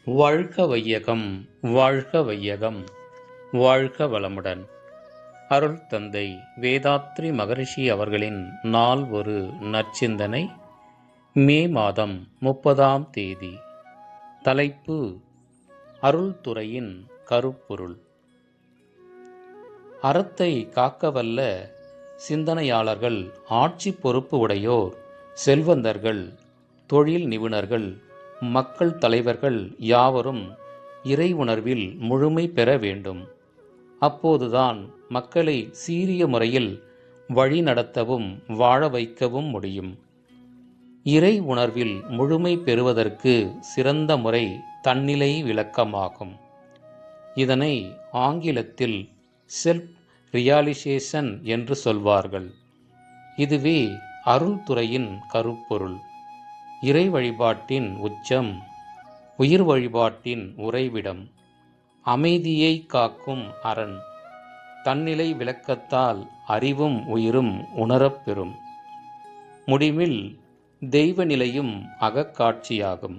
வாழ்க வையகம், வாழ்க வையகம், வாழ்க வளமுடன். அருள் தந்தை வேதாத்ரி மகரிஷி அவர்களின் நாள் ஒரு நற்சிந்தனை. மே மாதம் 30ஆம் தேதி. தலைப்பு: அருள் துறையின் கருப்பொருள். அறத்தை காக்கவல்ல சிந்தனையாளர்கள், ஆட்சி பொறுப்பு உடையோர், செல்வந்தர்கள், தொழில் நிபுணர்கள், மக்கள் தலைவர்கள் யாவரும் இறை உணர்வில் முழுமை பெற வேண்டும். அப்போதுதான் மக்களை சீரிய முறையில் வழி நடத்தவும் வாழ வைக்கவும் முடியும். இறை உணர்வில் முழுமை பெறுவதற்கு சிறந்த முறை தன்னிலை விளக்கமாகும். இதனை ஆங்கிலத்தில் செல்ஃப் ரியலைசேஷன் என்று சொல்வார்கள். இதுவே அருள் துறையின் கருப்பொருள். இறை வழிபாட்டின் உச்சம், உயிர் வழிபாட்டின் உறைவிடம், அமைதியை காக்கும் அரண். தன்னிலை விளக்கத்தால் அறிவும் உயிரும் உணரப்பெறும். முடிவில் தெய்வ நிலையும் அகக்காட்சியாகும்.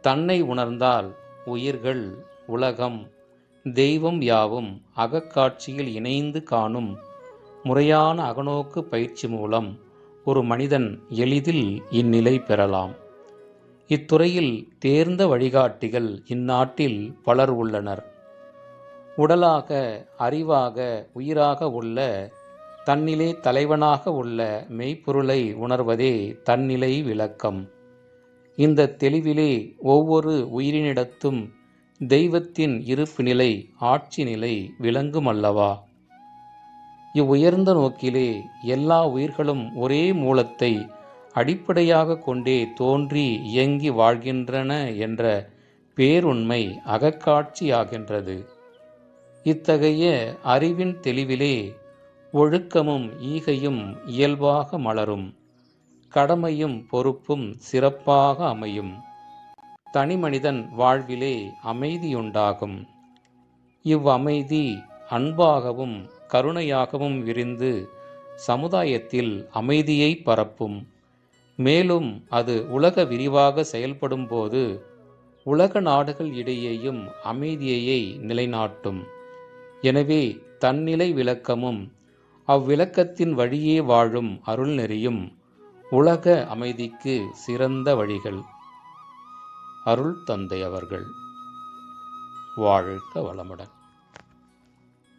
தன்னை உணர்ந்தால் உயிர்கள், உலகம், தெய்வம் யாவும் அகக்காட்சியில் இணைந்து காணும் முறையான அகநோக்கு பயிற்சி மூலம் ஒரு மனிதன் எளிதில் இந்நிலை பெறலாம். இத்துறையில் தேர்ந்த வழிகாட்டிகள் இந்நாட்டில் பலர் உள்ளனர். உடலாக, அறிவாக, உயிராக உள்ள தன்னிலே தலைவனாக உள்ள மெய்ப்பொருளை உணர்வதே தன்னிலை விளக்கம். இந்த தெளிவிலே ஒவ்வொரு உயிரினிடத்தும் தெய்வத்தின் இருப்பு நிலை, ஆட்சி நிலை விளங்குமல்லவா? இவ்வுயர்ந்த நோக்கிலே எல்லா உயிர்களும் ஒரே மூலத்தை அடிப்படையாக கொண்டே தோன்றி இயங்கி வாழ்கின்றன என்ற பேருண்மை அகக்காட்சியாகின்றது. இத்தகைய அறிவின் தெளிவிலே ஒழுக்கமும் ஈகையும் இயல்பாக மலரும். கடமையும் பொறுப்பும் சிறப்பாக அமையும். தனிமனிதன் வாழ்விலே அமைதியுண்டாகும். இவ்வமைதி அன்பாகவும் கருணையாகவும் விரிந்து சமுதாயத்தில் அமைதியை பரப்பும். மேலும் அது உலக விரிவாக செயல்படும் போது உலக நாடுகள் இடையேயும் அமைதியை நிலைநாட்டும். எனவே தன்னிலை விளக்கமும் அவ்விளக்கத்தின் வழியே வாழும் அருள்நெறியும் உலக அமைதிக்கு சிறந்த வழிகள். அருள் தந்தை அவர்கள் வாழ்க வளமுடன்.